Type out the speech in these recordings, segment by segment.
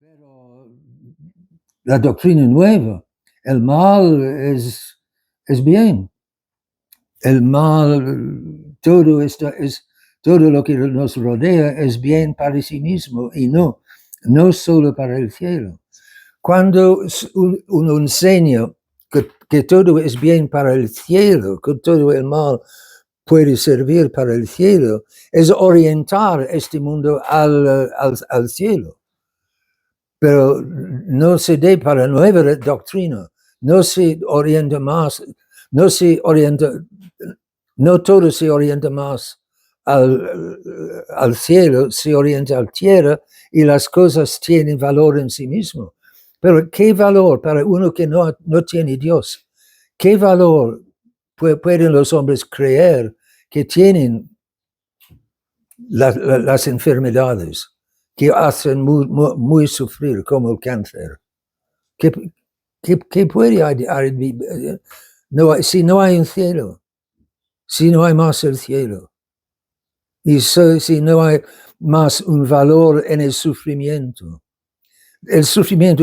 Pero la doctrina nueva, el mal es bien. El mal, todo lo que nos rodea es bien para sí mismo y no solo para el cielo. Cuando uno enseña que todo es bien para el cielo, que todo el mal puede servir para el cielo, es orientar este mundo al cielo. Pero no se dé para nueva doctrina, no se orienta más, no todo se orienta más al cielo, se orienta a la tierra y las cosas tienen valor en sí mismo. Pero ¿qué valor para uno que no tiene Dios? ¿Qué valor pueden los hombres creer que tienen las enfermedades que hacen muy sufrir, como el cáncer? ¿Qué puede haber? Si no hay un cielo, si no hay más el cielo, y si no hay más un valor en el sufrimiento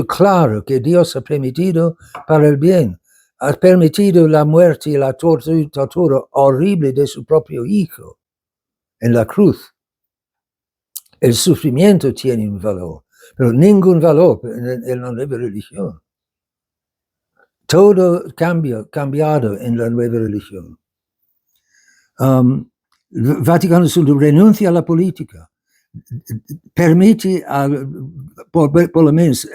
claro que Dios ha permitido para el bien, ha permitido la muerte y la tortura horrible de su propio Hijo en la cruz. El sufrimiento tiene un valor, pero ningún valor en la nueva religión. Todo cambiado en la nueva religión. Vaticano II renuncia a la política, permite por lo menos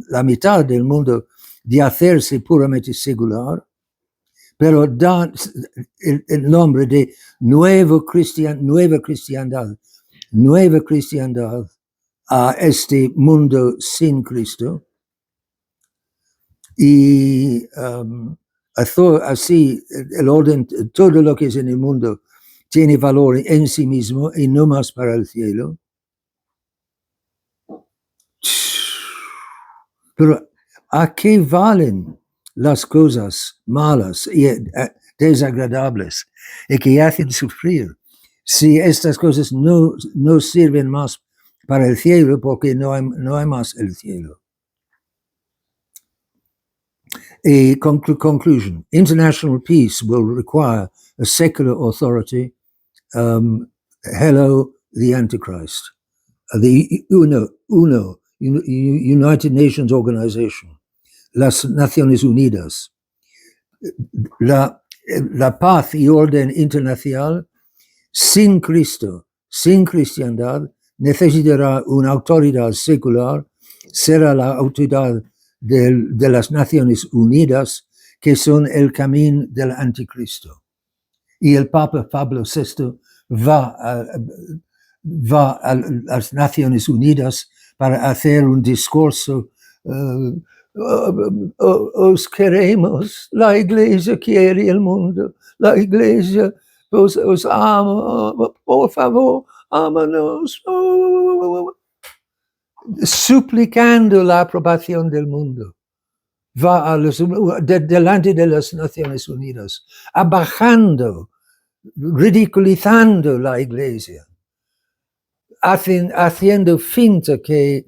la mitad del mundo de hacerse puramente secular, pero da el nombre de nueva cristiandad a este mundo sin Cristo. Y así el orden, todo lo que es en el mundo tiene valor en sí mismo y no más para el cielo. Pero ¿a qué valen las cosas malas y desagradables y que hacen sufrir si estas cosas no sirven más para el cielo porque no hay más el cielo? A conclusion. International peace will require a secular authority. Hello, the Antichrist. The UNO, United Nations Organization, las Naciones Unidas. La paz y orden internacional sin Cristo, sin cristiandad, necesitará una autoridad secular, será la autoridad de las Naciones Unidas, que son el camino del anticristo. Y el Papa Pablo VI va a las Naciones Unidas para hacer un discurso. Os queremos, la Iglesia quiere el mundo, la Iglesia os ama, por favor, ámanos. Suplicando la aprobación del mundo. Va delante de las Naciones Unidas, abajando, ridiculizando la Iglesia, haciendo finta que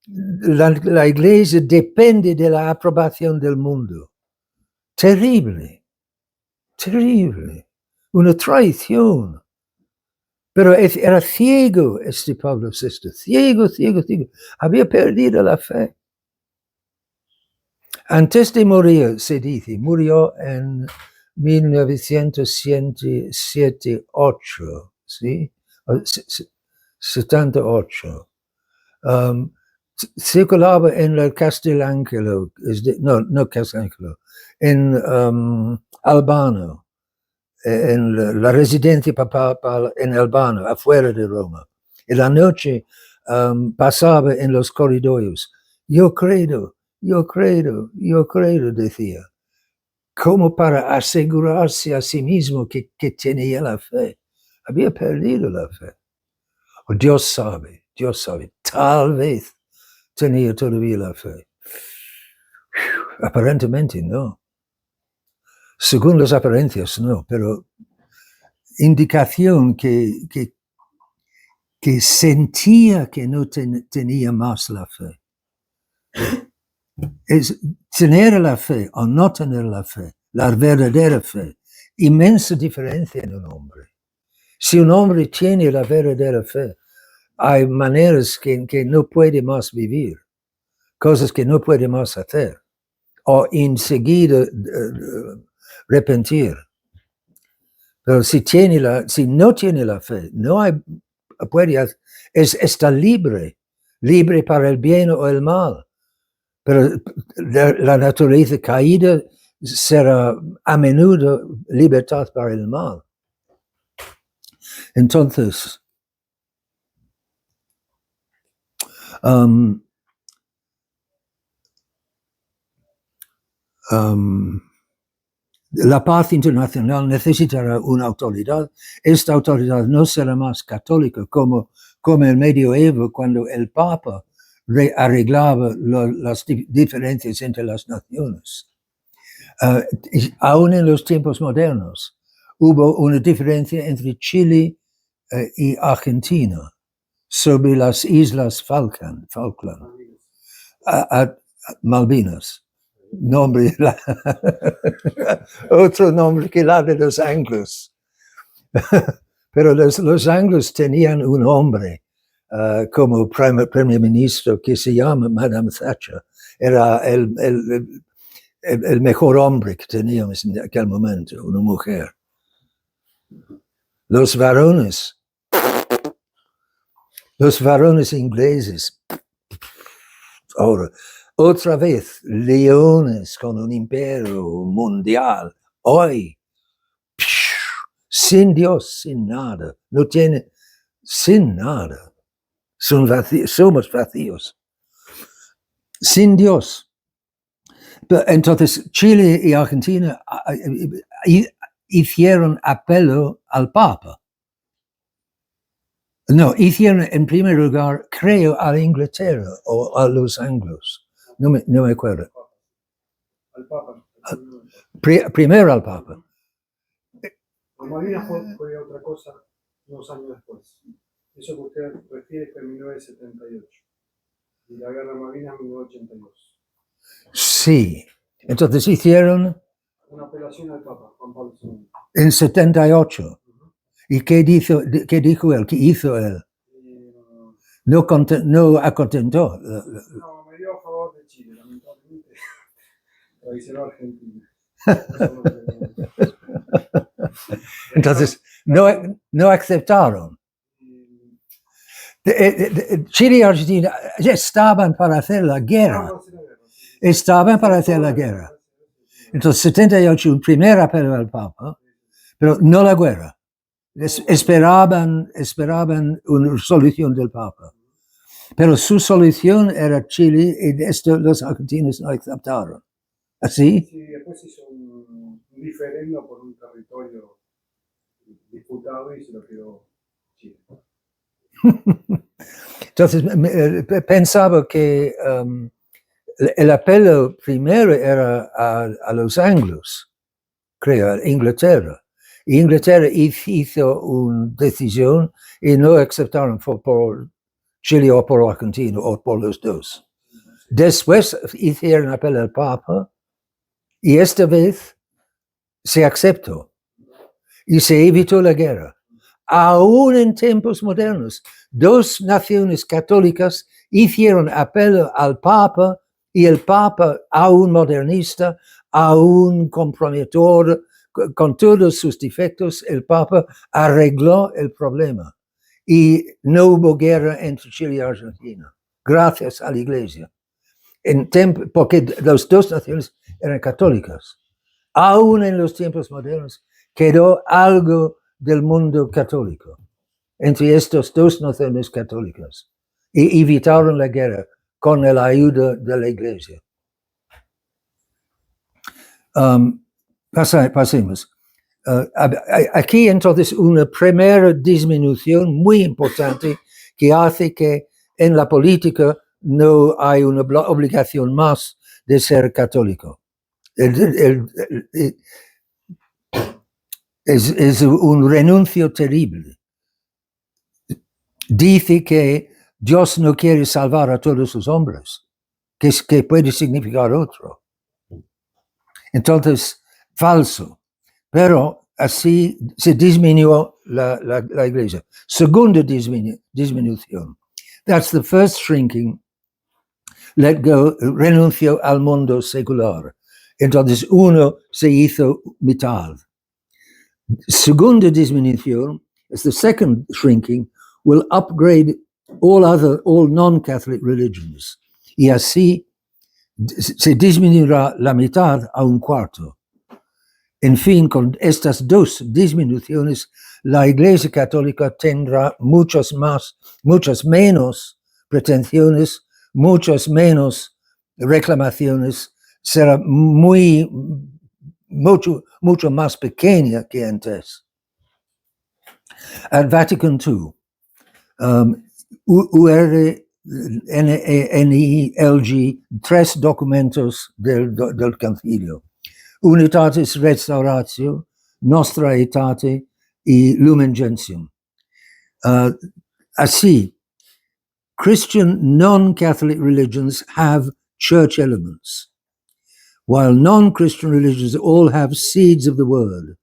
la Iglesia depende de la aprobación del mundo. Terrible, terrible, una traición. Pero era ciego este Pablo VI, ciego, había perdido la fe. Antes de morir, se dice, murió en 1978, ¿sí? 78. Circulaba en el Castellangelo, no Castellangelo, en Albano, en la residencia papal en Albano, afuera de Roma. Y la noche pasaba en los corredores. Yo credo, decía, como para asegurarse a sí mismo que tenía la fe. Había perdido la fe. Dios sabe, tal vez tenía todavía la fe. Aparentemente no. Según las apariencias no, pero indicación que sentía que no tenía más la fe. es tener la fe o no tener la fe, la verdadera fe. Inmensa diferencia en un hombre. Si un hombre tiene la verdadera fe, hay maneras que no puede más vivir, cosas que no puede más hacer, o enseguida arrepentir. Pero si no tiene la fe, no hay, está libre para el bien o el mal. Pero la naturaleza caída será a menudo libertad para el mal. Entonces, la paz internacional necesitará una autoridad. Esta autoridad no será más católica como el medioevo, cuando el Papa arreglaba las diferencias entre las naciones. Aún en los tiempos modernos hubo una diferencia entre Chile y Argentina sobre las islas Falkland, Malvinas. Nombre, otro nombre que la de los anglos. Pero los anglos tenían un hombre como primer ministro que se llama Madame Thatcher. Era el mejor hombre que teníamos en aquel momento, una mujer. Los varones ingleses, ahora, otra vez, leones con un imperio mundial, hoy, sin Dios, sin nada, no tiene, sin nada, somos vacíos, sin Dios. Entonces, Chile y Argentina hicieron apelo al Papa. No, hicieron en primer lugar, creo, a Inglaterra o a los anglos. No me acuerdo. Al Papa. Primero al Papa. La Malvinas fue otra cosa unos años después. Eso que usted refiere fue en 1978. Y la guerra de Malvinas en 1982. Sí. Entonces hicieron una apelación al Papa, Juan Pablo II. En 78. ¿Y qué dijo él? ¿Qué hizo él? No acontentó. No, me dio a favor de Chile, lamentablemente. Traicionó a Argentina. Entonces, no aceptaron. Chile y Argentina estaban para hacer la guerra. Estaban para hacer la guerra. Entonces, 78, un primer apelo al Papa, pero no la guerra. Esperaban una solución del Papa. Pero su solución era Chile y los argentinos no aceptaron. ¿Así? Sí, después hizo un diferendo por un territorio disputado y se lo quedó Chile. Entonces, pensaba que el apelo primero era a los anglos, creo, a Inglaterra. Y Inglaterra hizo una decisión y no aceptaron por Chile o por Argentina o por los dos. Después hicieron apelo al Papa y esta vez se aceptó y se evitó la guerra. Aún en tiempos modernos, dos naciones católicas hicieron apelo al Papa y el Papa, aún modernista, aún comprometedor, con todos sus defectos, el Papa arregló el problema y no hubo guerra entre Chile y Argentina, gracias a la Iglesia. Porque las dos naciones eran católicas. Aún en los tiempos modernos quedó algo del mundo católico entre estas dos naciones católicas y evitaron la guerra con la ayuda de la Iglesia. Pasemos. Aquí entonces una primera disminución muy importante que hace que en la política no hay una obligación más de ser católico. Es un renuncio terrible. Dice que Dios no quiere salvar a todos los hombres, que puede significar otro. Entonces, falso. Pero así se disminuyó la iglesia. Segunda disminución. That's the first shrinking. Let go, renunció al mundo secular. Entonces uno se hizo mitad. Segunda disminución is the second shrinking, will upgrade all non-Catholic religions. Y así se disminuirá la mitad a un cuarto. En fin, con estas dos disminuciones, la Iglesia Católica tendrá muchas menos pretensiones, muchas menos reclamaciones, será mucho más pequeña que antes. At Vatican II, URNILG, 3 documentos del concilio. Unitatis Restauratio, Nostra Aetate y Lumen Gentium. Así, Christian non-Catholic religions have church elements, while non-Christian religions all have seeds of the word.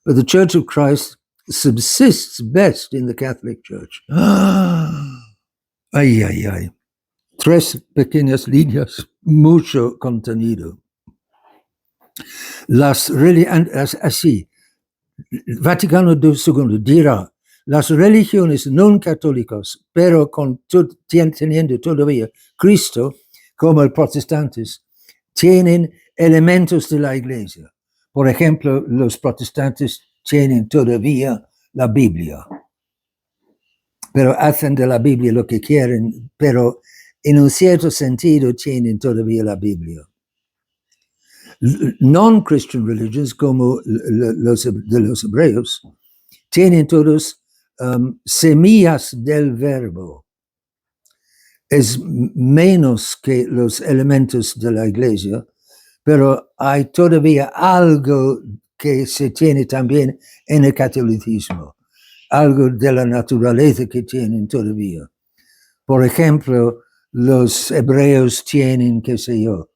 But the Church of Christ subsists best in the Catholic Church. Ay, ay, ay. 3 pequeñas líneas, mucho contenido. Así, Vaticano II dirá, las religiones no católicas, pero teniendo todavía Cristo, como los protestantes, tienen elementos de la Iglesia. Por ejemplo, los protestantes tienen todavía la Biblia, pero hacen de la Biblia lo que quieren, pero en un cierto sentido tienen todavía la Biblia. Non-Christian religions, como los hebreos, tienen todos semillas del verbo. Es menos que los elementos de la Iglesia, pero hay todavía algo que se tiene también en el catolicismo, algo de la naturaleza que tienen todavía. Por ejemplo, los hebreos tienen, qué sé yo,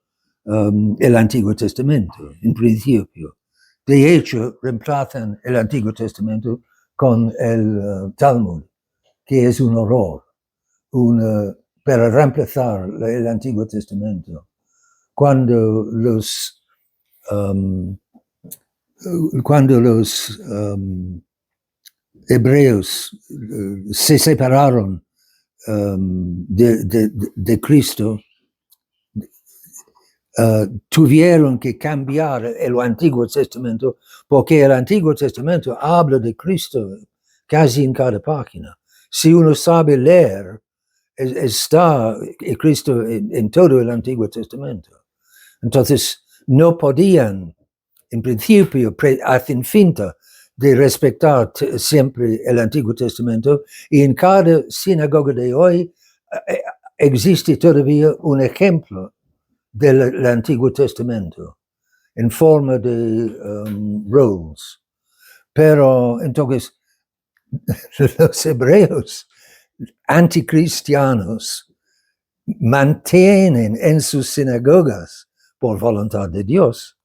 el Antiguo Testamento, en principio. De hecho, reemplazan el Antiguo Testamento con el Talmud, que es un horror, para reemplazar el Antiguo Testamento. Cuando los hebreos se separaron de Cristo, tuvieron que cambiar el Antiguo Testamento, porque el Antiguo Testamento habla de Cristo casi en cada página. Si uno sabe leer, está Cristo en todo el Antiguo Testamento. Entonces, no podían, en principio, hacen finta de respetar siempre el Antiguo Testamento, y en cada sinagoga de hoy existe todavía un ejemplo del Antiguo Testamento en forma de rolls. Pero entonces los hebreos anticristianos mantienen en sus sinagogas, por voluntad de Dios,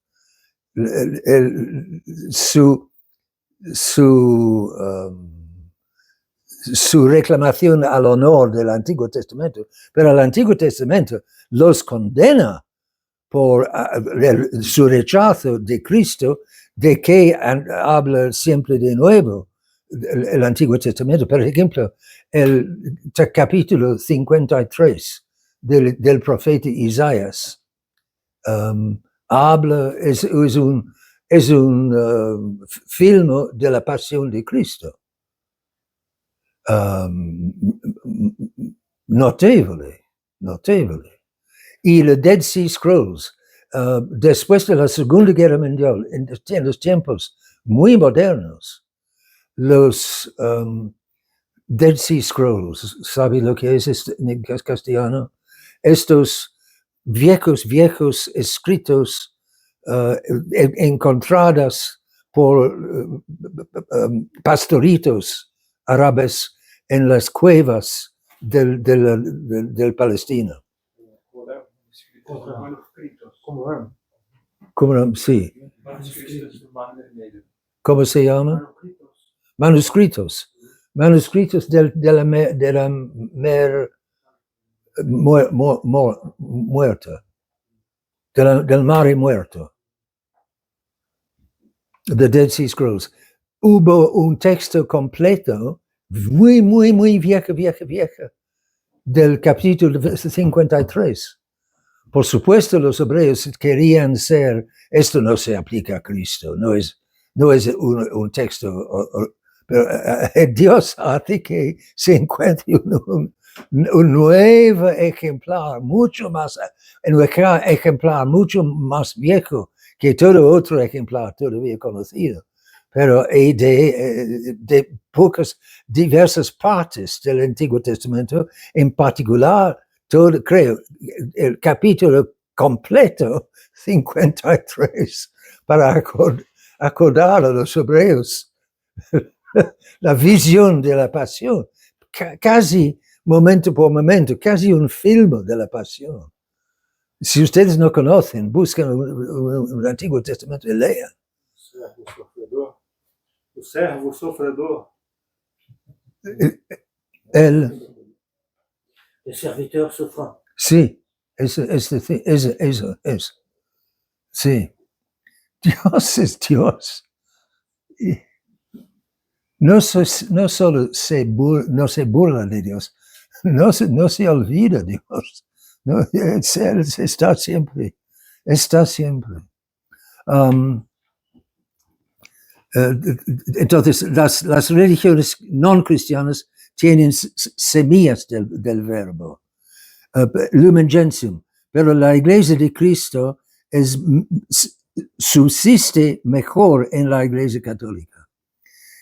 su reclamación al honor del Antiguo Testamento, pero el Antiguo Testamento los condena por su rechazo de Cristo, de que habla siempre de nuevo el Antiguo Testamento. Por ejemplo, el capítulo 53 del profeta Isaías habla, es un film de la pasión de Cristo. Notable. Y los Dead Sea Scrolls, después de la Segunda Guerra Mundial, en los tiempos muy modernos, los Dead Sea Scrolls, ¿sabe lo que es en castellano? Estos viejos escritos encontrados por pastoritos árabes en las cuevas del Palestina. manuscritos. Sí. Manuscritos. ¿Cómo se llama? Manuscritos. Manuscritos de la mer muerta, del mare muerto. The Dead Sea Scrolls. Hubo un texto completo, muy viejo, del capítulo 53. Por supuesto, los hebreos querían ser, esto no se aplica a Cristo, no es un texto, pero Dios hace que se encuentre un nuevo ejemplar, un ejemplar mucho más viejo que todo otro ejemplar todavía conocido, pero de pocas, diversas partes del Antiguo Testamento, en particular, todo, creo, el capítulo completo, 53, para acordar a los hebreos la visión de la pasión, casi momento por momento, casi un film de la pasión. Si ustedes no conocen, busquen un Antiguo Testamento y lean. O servo sofredor. El serviteur souffrant. Sí, eso. Sí. Dios es Dios. No solo no se burla de Dios, no se olvida de Dios. No, Él está siempre. Entonces, las religiones no cristianas tienen semillas del verbo. Lumen Gentium, pero la Iglesia de Cristo subsiste mejor en la Iglesia Católica.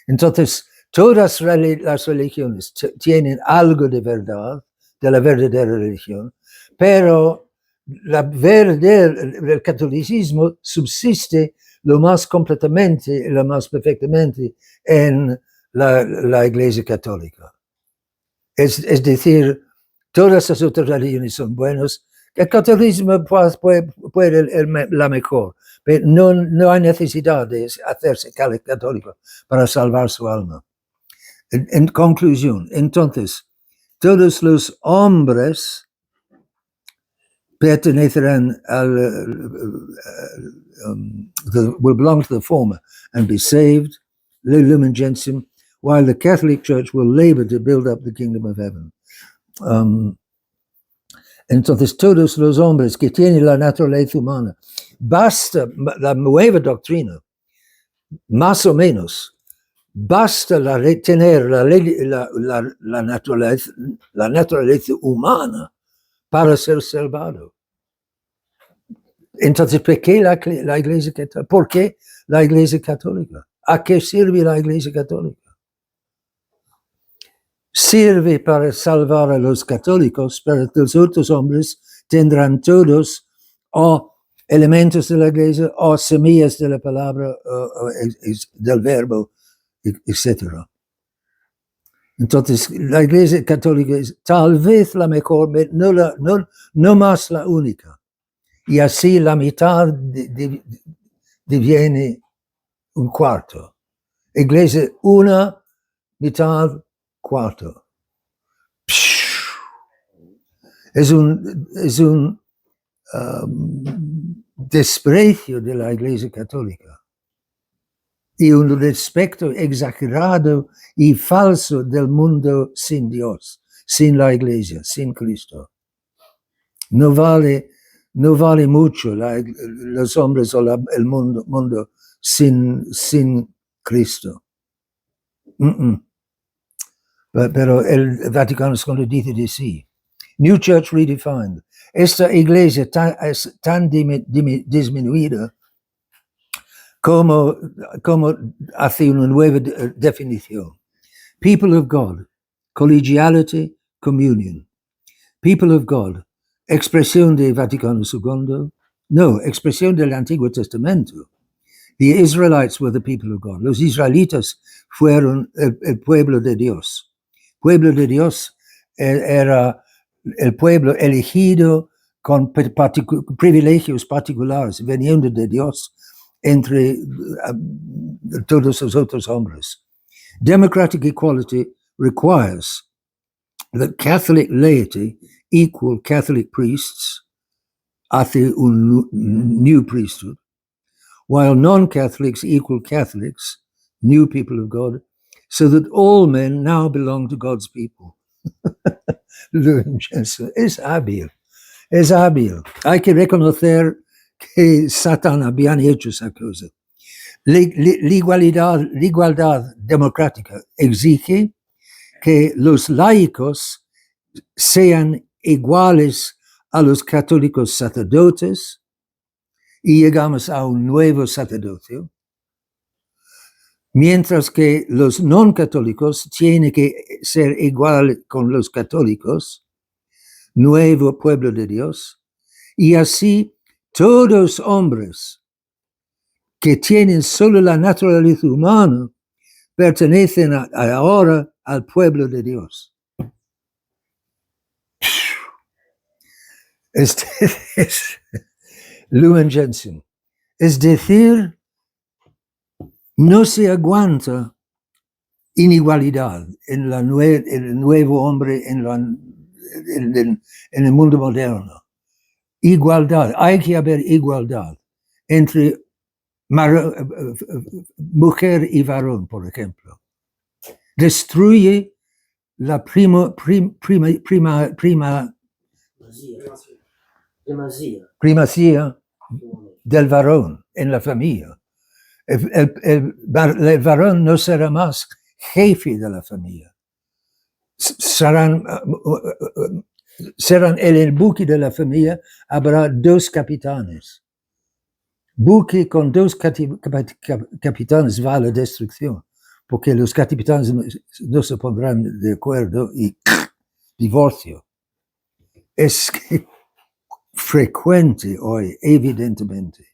Entonces, todas las religiones tienen algo de verdad, de la verdadera religión, pero el catolicismo subsiste lo más completamente y lo más perfectamente en la Iglesia Católica. Es decir, todas las otras religiones son buenas. El catolicismo puede la mejor, pero no hay necesidad de hacerse católico para salvar su alma. En conclusión, entonces, todos los hombres pertenecerán will belong to the former and be saved, Lumen Gentium, while the Catholic Church will labor to build up the kingdom of heaven. Entonces, todos los hombres que tienen la naturaleza humana, basta la nueva doctrina, más o menos, basta tener la naturaleza humana para ser salvado. Entonces, ¿por qué la Iglesia Católica? ¿Por qué la Iglesia Católica? ¿A qué sirve la Iglesia Católica? Sirve para salvar a los católicos, pero los otros hombres tendrán todos o elementos de la Iglesia o semillas de la palabra o del verbo, etc. Entonces, la Iglesia Católica es tal vez la mejor, pero no más la única. Y así la mitad diviene un cuarto. Iglesia, una mitad, cuarto. Es un desprecio de la Iglesia Católica y un respeto exagerado y falso del mundo sin Dios, sin la Iglesia, sin Cristo. No vale mucho los hombres o el mundo sin Cristo. Pero el Vaticano II dice de sí. New Church Redefined. Esta iglesia es tan disminuida como hace una nueva definición. People of God, collegiality, communion. People of God, expresión de Vaticano II, no, expresión del Antiguo Testamento. The Israelites were the people of God. Los israelitas fueron el pueblo de Dios. Pueblo de Dios era el pueblo elegido con privilegios particulares veniendo de Dios entre todos los otros hombres. Democratic equality requires that Catholic laity equal Catholic priests, hace un new priesthood, while non-Catholics equal Catholics, new people of God, so that all men now belong to God's people. Es hábil, es hábil. Hay que reconocer que Satán había hecho esa cosa. La igualdad democrática exige que los laicos sean iguales a los católicos sacerdotes, y llegamos a un nuevo sacerdocio, mientras que los no católicos tienen que ser iguales con los católicos, nuevo pueblo de Dios, y así todos hombres que tienen solo la naturaleza humana pertenecen ahora al pueblo de Dios. Es Lumen Gentium. Es decir, no se aguanta inigualdad en el nuevo hombre, en el mundo moderno. Igualdad, hay que haber igualdad entre mujer y varón, por ejemplo. Destruye la primacía del varón en la familia. El varón no será más jefe de la familia. Serán en el buque de la familia habrá dos capitanes. Buque con dos capitanes va a la destrucción, porque los capitanes no se pondrán de acuerdo y divorcio. Es frecuente hoy, evidentemente,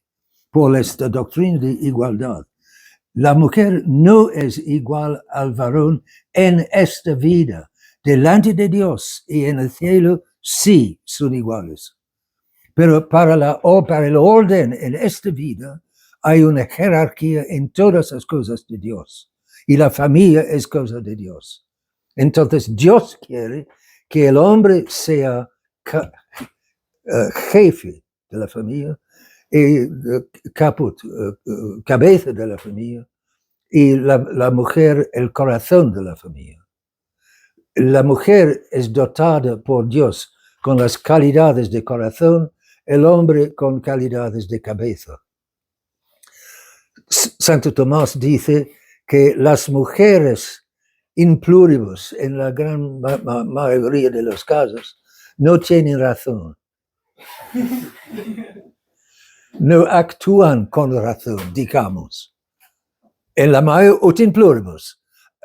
por esta doctrina de igualdad. La mujer no es igual al varón en esta vida. Delante de Dios y en el cielo sí son iguales. Pero para el orden en esta vida hay una jerarquía en todas las cosas de Dios. Y la familia es cosa de Dios. Entonces Dios quiere que el hombre sea jefe de la familia, y caput, cabeza de la familia, y la mujer el corazón de la familia. La mujer es dotada por Dios con las calidades de corazón, el hombre con calidades de cabeza. Santo Tomás dice que las mujeres in pluribus, en la gran mayoría de los casos, no tienen razón. No actúan con razón, digamos. En la mayoría, ut in pluribus,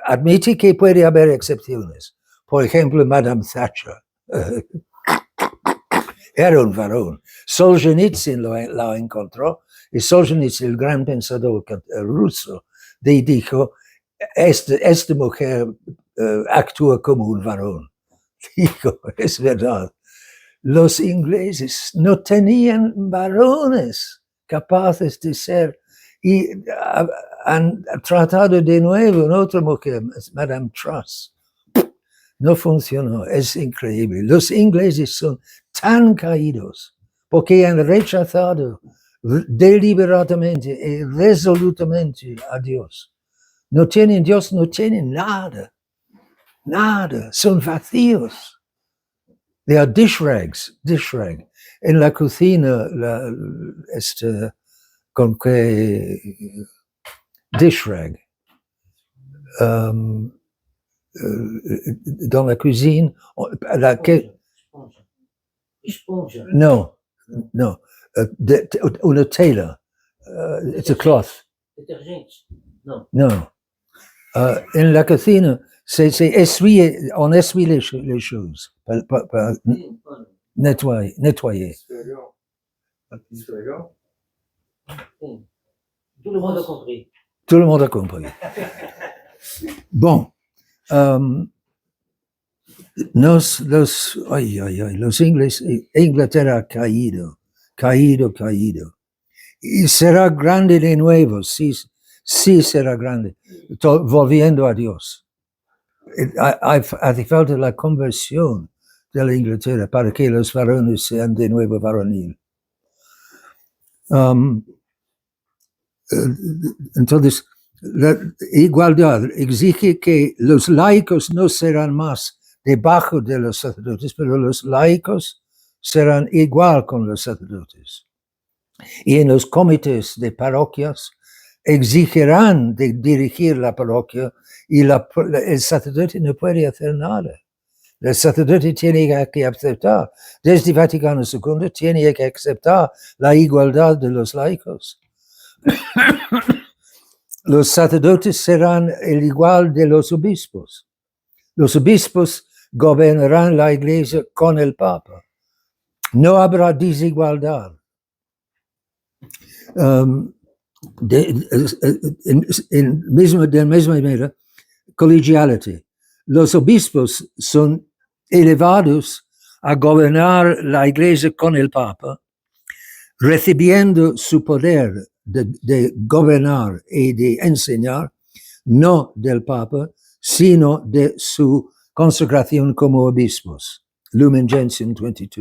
admite que puede haber excepciones. Por ejemplo, Madame Thatcher era un varón. Solzhenitsyn la encontró, y Solzhenitsyn, el gran pensador ruso, dijo, esta mujer actúa como un varón. Dijo, es verdad. Los ingleses no tenían varones capaces de ser, y han tratado de nuevo en otra mujer, Madame Truss. No funcionó, es increíble. Los ingleses son tan caídos porque han rechazado deliberadamente y resolutamente a Dios. No tienen Dios, no tienen nada, son vacíos. They are dish rags. En la cocina, con qué dish rag. Dans la cuisine, no, una tela, it's a cloth. No. En la cocina, on essuie les choses, para nettoyer. Tout le monde a compris. Tout le monde a compris. Bon. los ingleses, Inglaterra ha caído. Y será grande de nuevo, sí será grande, volviendo a Dios. Hace falta la conversión de la Inglaterra para que los varones sean de nuevo varonil. Entonces, la igualdad exige que los laicos no serán más debajo de los sacerdotes, pero los laicos serán igual con los sacerdotes. Y en los comités de parroquias exigirán de dirigir la parroquia y el sacerdote no puede hacer nada. El sacerdote tiene que aceptar, desde Vaticano II, tiene que aceptar la igualdad de los laicos. Los sacerdotes serán el igual de los obispos. Los obispos gobernarán la iglesia con el Papa. No habrá desigualdad. De la misma manera, collegiality. Los obispos son elevados a gobernar la iglesia con el Papa, recibiendo su poder de gobernar y de enseñar, no del Papa, sino de su consagración como obispos. Lumen Gentium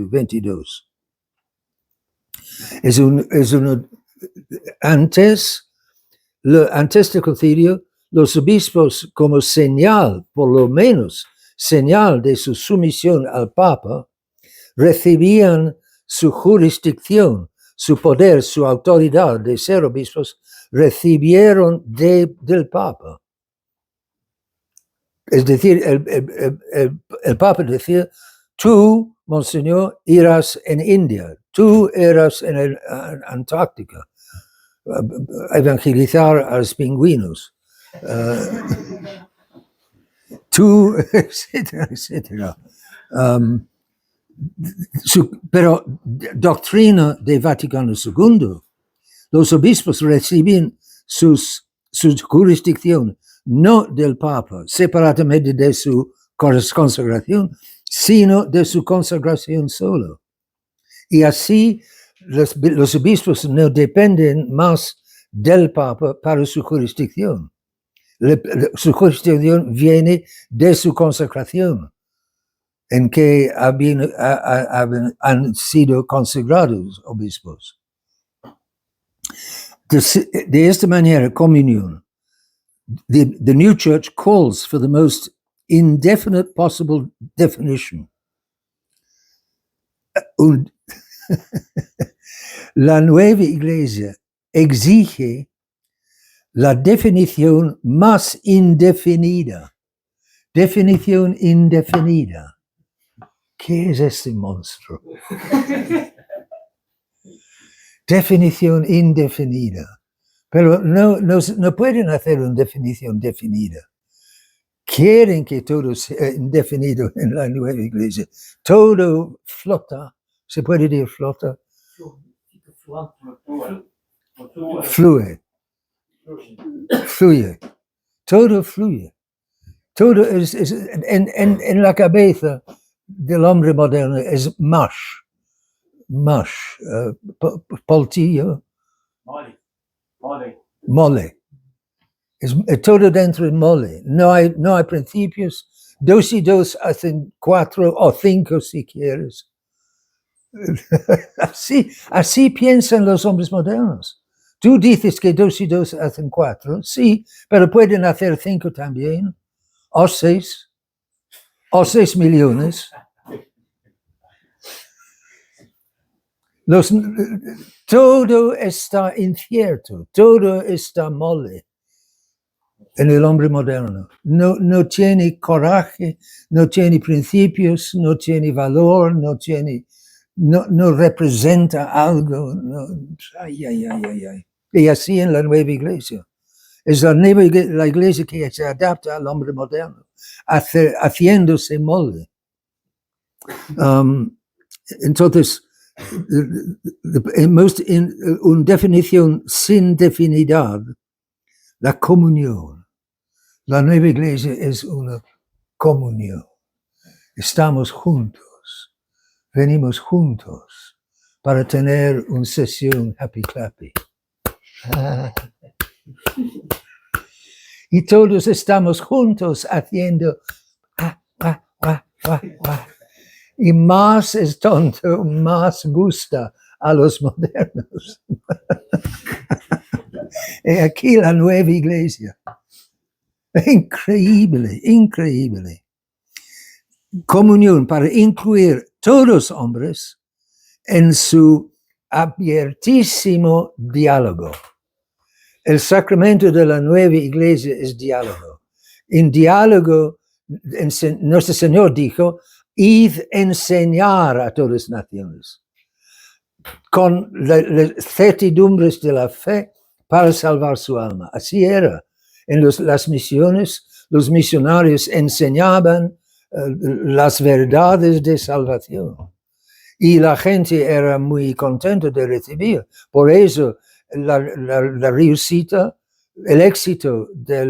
22. Antes del concilio, los obispos, como señal, por lo menos señal de su sumisión al Papa, recibían su jurisdicción, su poder, su autoridad de ser obispos, recibieron del Papa. Es decir, el Papa decía, tú, Monseñor, irás en India, tú irás en Antártica, evangelizar a los pingüinos, tú, etcétera. Pero doctrina de Vaticano II, los obispos reciben su jurisdicción no del Papa, separadamente de su consagración, sino de su consagración solo. Y así los obispos no dependen más del Papa para su jurisdicción. Su jurisdicción viene de su consagración, en que han sido consagrados obispos. De esta manera, comunión. The new church calls for the most indefinite possible definition. La nueva iglesia exige la definición más indefinida. Definición indefinida. ¿Qué es este monstruo? Definición indefinida. Pero no pueden hacer una definición definida. Quieren que todo sea indefinido en la nueva iglesia. Todo flota. ¿Se puede decir flota? Fluye. Todo fluye. Todo es en la cabeza del hombre moderno es mush, poltillo, mole. Es todo dentro de mole. No hay principios. 2 y 2 hacen 4 o 5 si quieres. Así piensan los hombres modernos. Tú dices que 2 y 2 hacen 4, sí, pero pueden hacer 5 también, o 6 millones. Todo está incierto, todo está mole en el hombre moderno. No tiene coraje, no tiene principios, no tiene valor, no representa algo. Y así en la nueva iglesia. Es la iglesia que se adapta al hombre moderno, haciéndose molde. Entonces, una definición sin definidad, la comunión. La nueva iglesia es una comunión. Estamos juntos, venimos juntos para tener una sesión happy clappy. Y todos estamos juntos haciendo y más es tonto, más gusta a los modernos. Y aquí la nueva iglesia. Increíble, increíble. Comunión para incluir todos los hombres en su abiertísimo diálogo. El sacramento de la nueva iglesia es diálogo. En diálogo, nuestro Señor dijo, id enseñar a todas las naciones, con las certidumbres de la fe para salvar su alma. Así era. En las misiones, los misionarios enseñaban las verdades de salvación. Y la gente era muy contenta de recibir. Por eso, la riuscita, el éxito de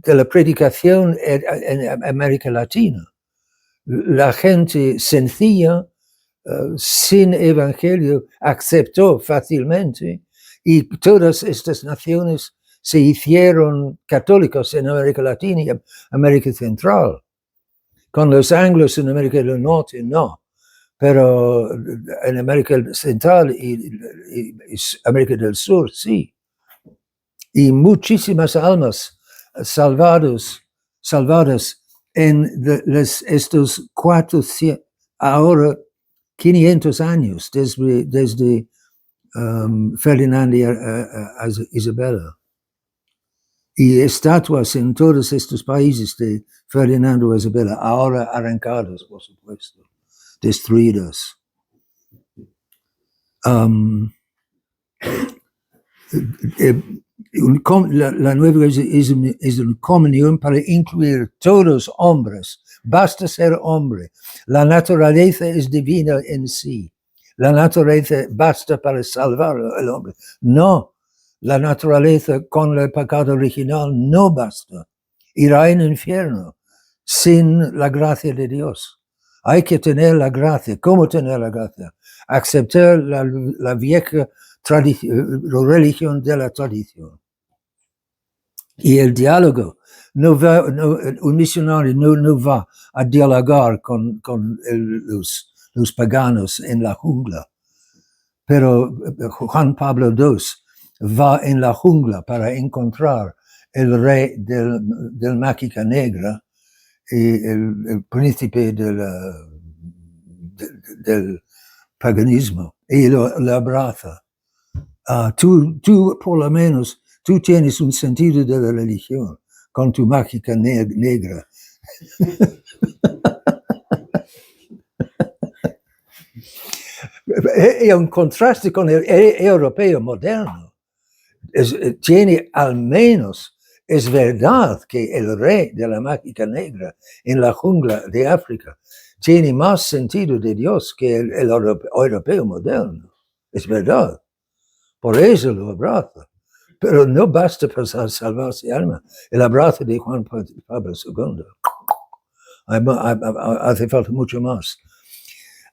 la predicación en América Latina. La gente sencilla, sin evangelio, aceptó fácilmente y todas estas naciones se hicieron católicos en América Latina y América Central. Con los anglos en América del Norte, no. Pero en América Central y América del Sur, sí. Y muchísimas almas salvadas en estos 400, ahora 500 años desde Ferdinand y Isabella. Y estatuas en todos estos países de Ferdinando y Isabella, ahora arrancadas, por supuesto, destruidas. La nueva iglesia es una comunión para incluir todos los hombres. Basta ser hombre. La naturaleza es divina en sí. La naturaleza basta para salvar al hombre. No. La naturaleza con el pecado original no basta. Irá en el infierno sin la gracia de Dios. Hay que tener la gracia. ¿Cómo tener la gracia? Aceptar la vieja religión de la tradición. Y el diálogo. Un misionario no va a dialogar con los paganos en la jungla. Pero Juan Pablo II va en la jungla para encontrar el rey del Máquica Negra y el príncipe del paganismo y lo abraza. Tú, por lo menos, tú tienes un sentido de la religión con tu Máquica Negra. Y un contraste con el europeo moderno. Tiene al menos, es verdad que el rey de la Máquica Negra en la jungla de África tiene más sentido de Dios que el europeo moderno. Es verdad. Por eso lo abraza. Pero no basta para salvar su alma. El abrazo de Juan Pablo II. Hace falta mucho más.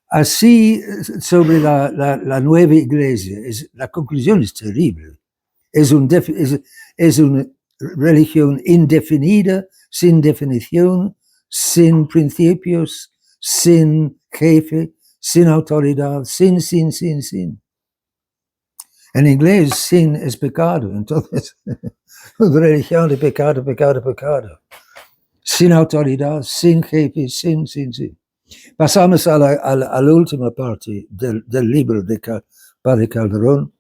Así, sobre la nueva iglesia, la conclusión es terrible. Es una religión indefinida, sin definición, sin principios, sin jefe, sin autoridad, sin. En inglés, sin es pecado. Entonces, religión de pecado. Sin autoridad, sin jefe, sin. Pasamos a la última parte del libro de Padre Calderón.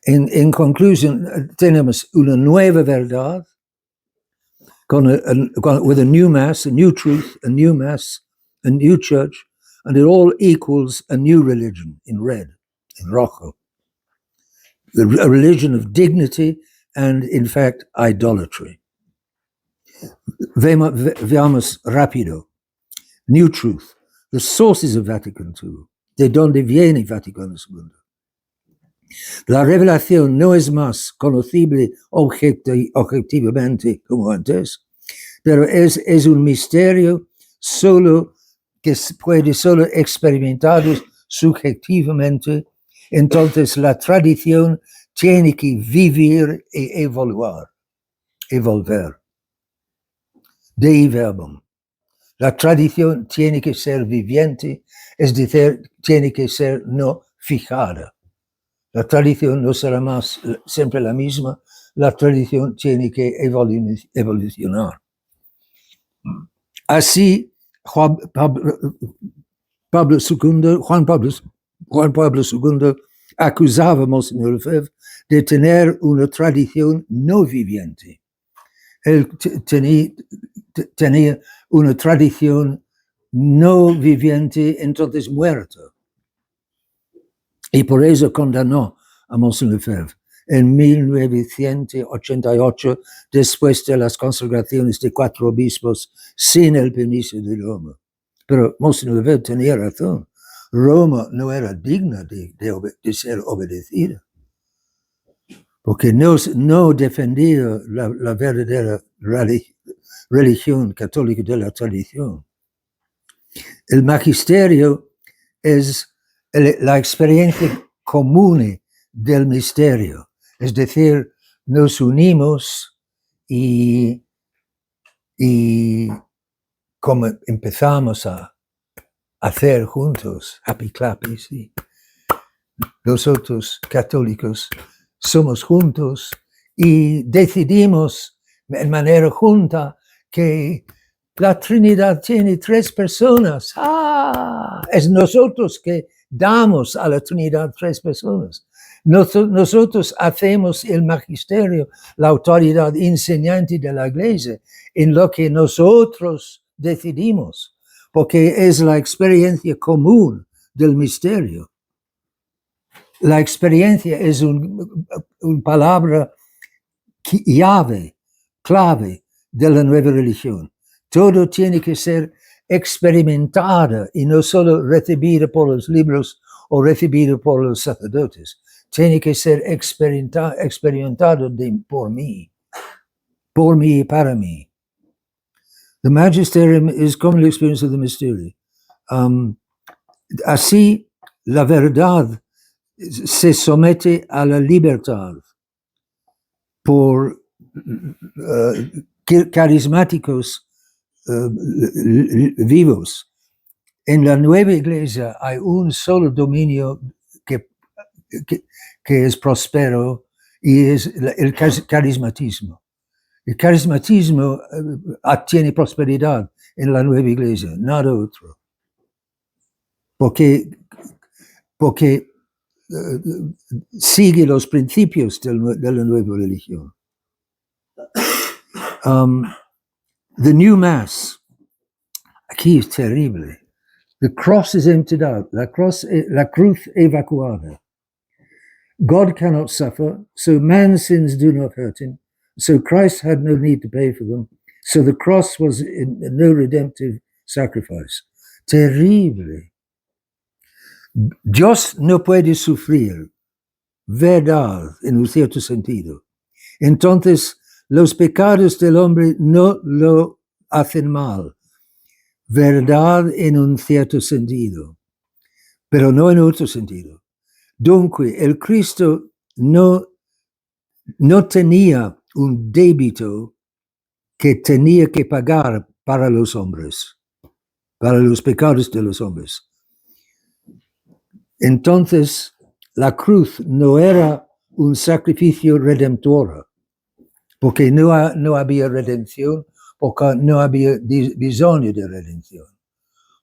En conclusión, tenemos una nueva verdad with a new mass, a new truth, a new mass, a new church, and it all equals a new religion in red, in rojo. A religion of dignity and, in fact, idolatry. Veamos rápido. New truth. The sources of Vatican II. De donde viene Vaticano II. La revelación no es más conocible objetivamente como antes, pero es un misterio solo que puede solo experimentado subjetivamente. Entonces la tradición tiene que vivir y evolver. Dei verbum. La tradición tiene que ser viviente, es decir, tiene que ser no fijada. La tradición no será más siempre la misma, la tradición tiene que evolucionar. Así, Juan Pablo II acusaba a Monseigneur Lefebvre de tener una tradición no viviente. Él tenía una tradición no viviente, entonces muerta. Y por eso condenó a Monseigneur Lefebvre en 1988, después de las consagraciones de 4 obispos sin el permiso de Roma. Pero Monseigneur Lefebvre tenía razón. Roma no era digna de ser obedecida, porque no defendía la verdadera religión católica de la tradición. El magisterio es la experiencia común del misterio, es decir, nos unimos y como empezamos a hacer juntos, happy clappy, sí. Nosotros católicos somos juntos y decidimos en manera junta que la Trinidad tiene 3 personas. Es nosotros que damos a la Trinidad 3 personas. Nosotros hacemos el magisterio, la autoridad enseñante de la Iglesia, en lo que nosotros decidimos, porque es la experiencia común del misterio. La experiencia es una palabra clave de la nueva religión. Todo tiene que ser experimentada y no solo recibida por los libros o recibida por los sacerdotes. Tiene que ser experimentado por mí y para mí. The magisterium es como la experiencia del misterio. Así, la verdad se somete a la libertad por carismáticos vivos. En la nueva iglesia hay un solo dominio que es próspero y es el carismatismo. El carismatismo tiene prosperidad en la nueva iglesia, nada otro. Porque sigue los principios de la nueva religión. The new mass, aquí es terrible. The cross is emptied out, la cruz evacuada. God cannot suffer, so man's sins do not hurt him. So Christ had no need to pay for them. So the cross was no redemptive sacrifice. Terrible. Dios no puede sufrir verdad en un cierto sentido. Entonces, los pecados del hombre no lo hacen mal. Verdad en un cierto sentido, pero no en otro sentido. Dunque, el Cristo no tenía un débito que tenía que pagar para los hombres, para los pecados de los hombres. Entonces, la cruz no era un sacrificio redentor, porque no había redención, porque no había bisogno de redención,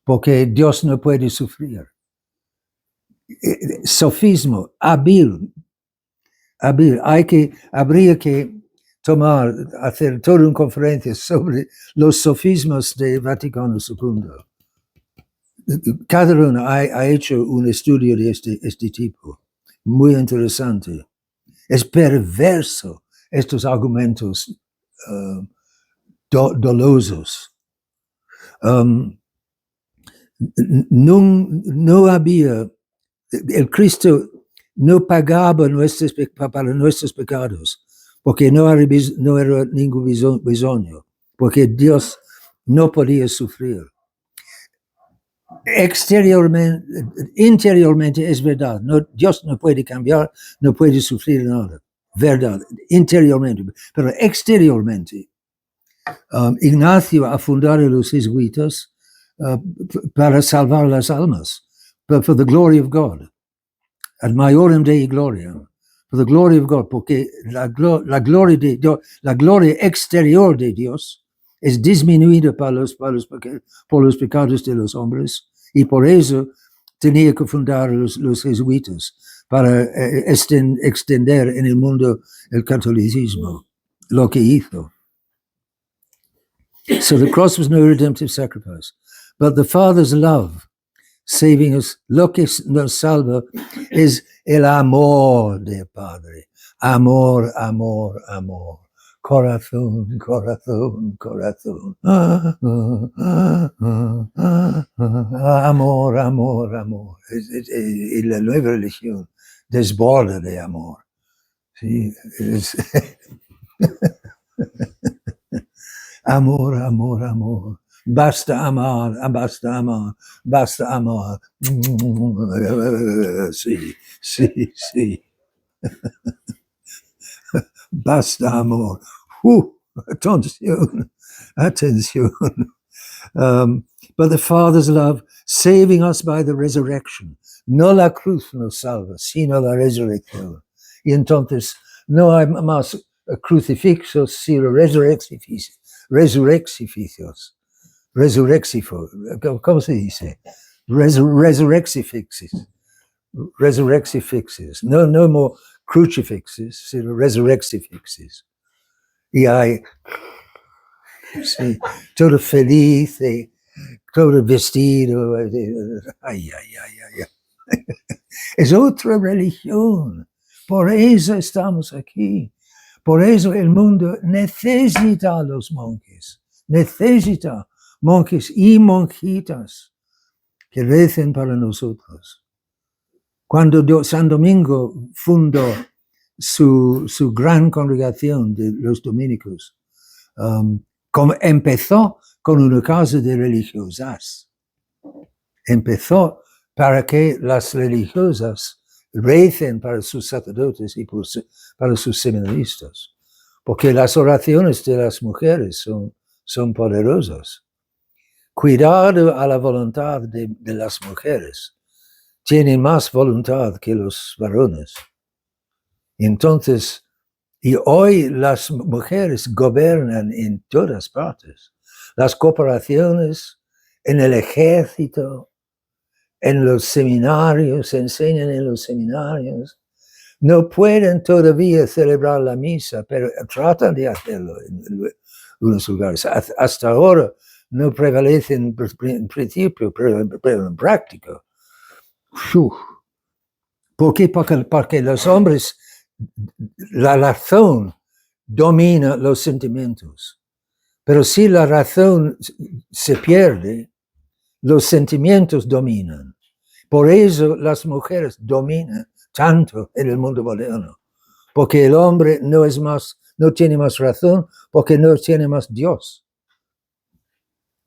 porque Dios no puede sufrir. Sofismo, hábil. Habría que hacer toda una conferencia sobre los sofismas de Vaticano II. Cada uno ha hecho un estudio de este tipo, muy interesante. Es perverso estos argumentos dolosos. No había, el Cristo no pagaba para nuestros pecados, porque no era ningún bisogno, porque Dios no podía sufrir. Exteriormente, interiormente es verdad, Dios no puede cambiar, no puede sufrir nada, verdad, interiormente, pero exteriormente. Ignacio ha fundado los jesuitas para salvar las almas, for the glory of God, ad maiorem Dei gloria, for the glory of God, porque la gloria de Dios, la gloria exterior de Dios es disminuida por los pecados de los hombres, y por eso tenía que fundar los jesuitas para extender en el mundo el catolicismo, lo que hizo. So the cross was no redemptive sacrifice, but the Father's love, saving us, lo que nos salva es el amor del Padre. Amor, amor, amor. Corazón, corazón, corazón. Amor, amor, amor. Y la nueva religión desborda de amor. Sí, amor, amor, amor. Basta amar, basta amar, basta amar. Sí, sí, sí. Basta amor. Attention, attention. But the Father's love, saving us by the resurrection. No la cruz nos salva, sino la resurrección. Y entonces no hay más crucifixos, sino resurrexificios. ¿Cómo se dice? Resurrexifixes. Resurrexifixes. No more crucifixes, sino resurrexifixes. Y hay, sí, todo feliz, todo vestido. Ay. Es otra religión. Por eso estamos aquí. Por eso el mundo necesita a los monjes. Necesita monjes y monjitas que recen para nosotros. Cuando San Domingo fundó su gran congregación de los dominicos, empezó con una casa de religiosas. Empezó para que las religiosas recen para sus sacerdotes y para sus seminaristas, porque las oraciones de las mujeres son poderosas. Cuidado a la voluntad de las mujeres. Tienen más voluntad que los varones. Entonces, y hoy las mujeres gobiernan en todas partes. Las corporaciones, en el ejército, en los seminarios, enseñan en los seminarios. No pueden todavía celebrar la misa, pero tratan de hacerlo en unos lugares. Hasta ahora no prevalece en principio, pero en práctica. ¿Por qué? Porque los hombres, la razón domina los sentimientos. Pero si la razón se pierde, los sentimientos dominan. Por eso las mujeres dominan tanto en el mundo moderno. Porque el hombre no tiene más razón, porque no tiene más Dios.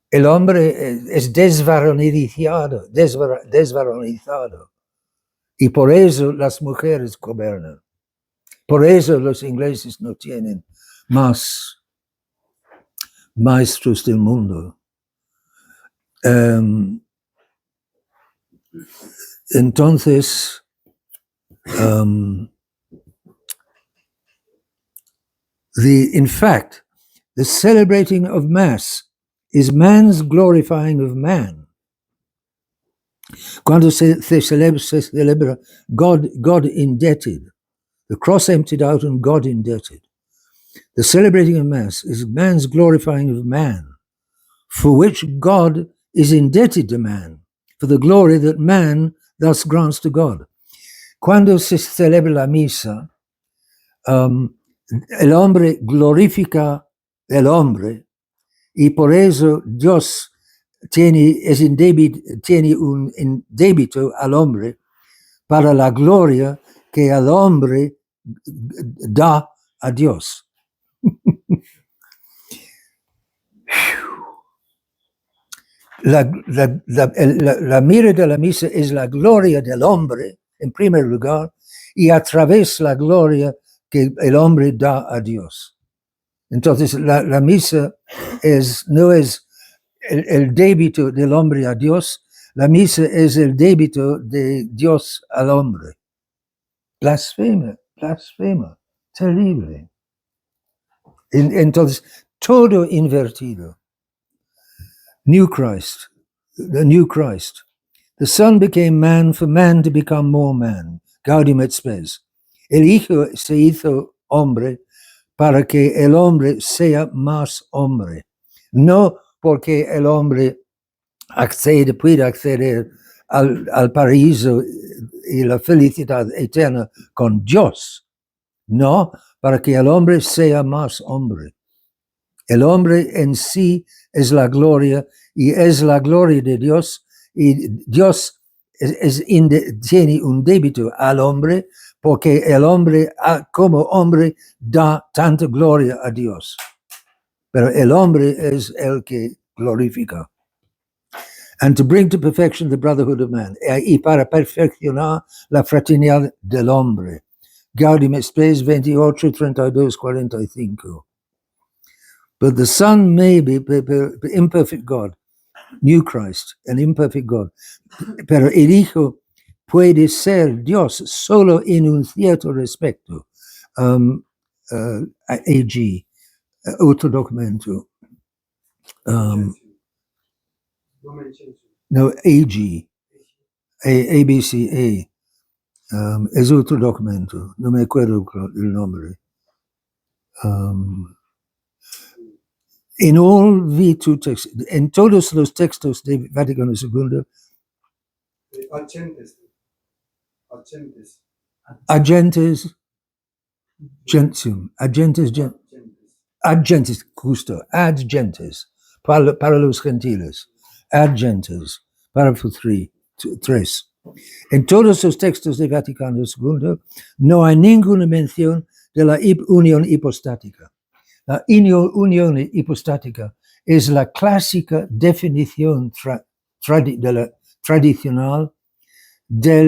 El hombre es desvaronizado. Y por eso las mujeres gobiernan. Por eso los ingleses no tienen más maestros del mundo. Entonces, in fact, the celebrating of Mass is man's glorifying of man. Cuando se celebra God indebted, the cross emptied out and God indebted. The celebrating of Mass is man's glorifying of man, for which God is indebted to man, for the glory that man thus grants to God. Cuando se celebra la misa, el hombre glorifica el hombre, y por eso Dios tiene un débito al hombre para la gloria que el hombre da a Dios. La mira de la misa es la gloria del hombre, en primer lugar, y a través la gloria que el hombre da a Dios. Entonces, la misa no es el débito del hombre a Dios, la misa es el débito de Dios al hombre. Blasfema, terrible. Entonces, todo invertido. New Christ, the new Christ. The Son became man for man to become more man. Gaudium et Spes. El Hijo se hizo hombre para que el hombre sea más hombre. No porque el hombre puede acceder al paraíso y la felicidad eterna con Dios. No, para que el hombre sea más hombre. El hombre en sí es la gloria y es la gloria de Dios, y Dios tiene un débito al hombre porque el hombre como hombre da tanta gloria a Dios. Pero el hombre es el que glorifica. And to bring to perfection the brotherhood of man, y para perfeccionar la fraternidad del hombre. Gaudium et Spes 28, 32, 45. But the Son may be imperfect God, new Christ, an imperfect God. Pero el Hijo puede ser Dios solo en un cierto respecto. AG, otro documento. No, AG, ABCA. Es otro documento, no me acuerdo el nombre. En all V2 texts, en todos los textos de Vaticano II, agentes, gentium, agentes, justo, agentes, para los gentiles, agentes, párrafo 3. En todos los textos de Vaticano II no hay ninguna mención de la unión hipostática. La unión hipostática es la clásica definición tradicional de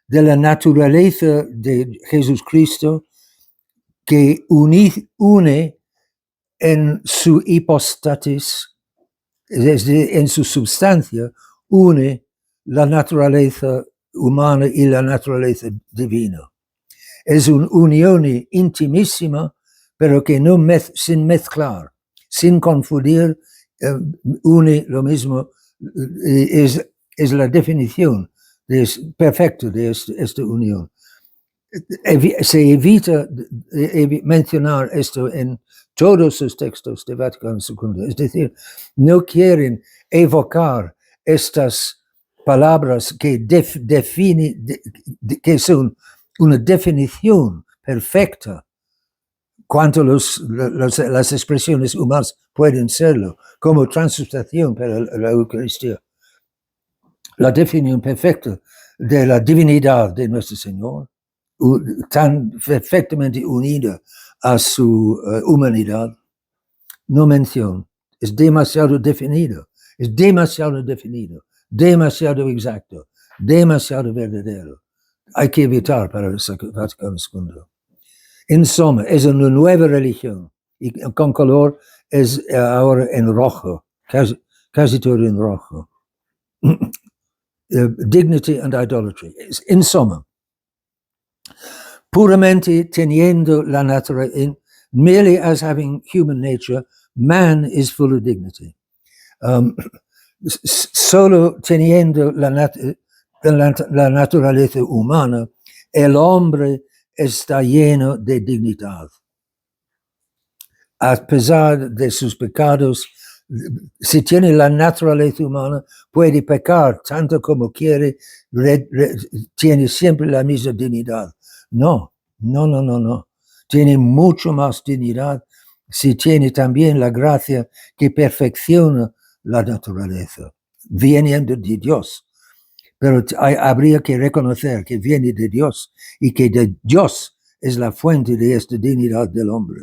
la naturaleza de Jesucristo que une en su hipostatis, es decir, en su substancia, une la naturaleza humana y la naturaleza divina. Es una unión intimísima, pero que no sin mezclar, sin confundir, une lo mismo, es la definición perfecta de esta unión. Se evita mencionar esto en todos los textos de Vaticano II, es decir, no quieren evocar estas palabras que que son una definición perfecta cuanto las expresiones humanas pueden serlo, como transubstanciación para la Eucaristía. La definición perfecta de la divinidad de nuestro Señor, tan perfectamente unida a su humanidad, no menciona, es demasiado definido, demasiado exacto, demasiado verdadero. Hay que evitar para el Vaticano II. En suma, es una nueva religión y con color es ahora en rojo, casi todo en rojo. Dignity and idolatry. En suma, puramente teniendo la naturaleza, merely as having human nature, man is full of dignity. Solo teniendo la naturaleza humana, el hombre está lleno de dignidad. A pesar de sus pecados, si tiene la naturaleza humana, puede pecar tanto como quiere, tiene siempre la misma dignidad. No. Tiene mucho más dignidad si tiene también la gracia que perfecciona la naturaleza, viniendo de Dios. pero habría que reconocer que viene de Dios y que de Dios es la fuente de esta dignidad del hombre.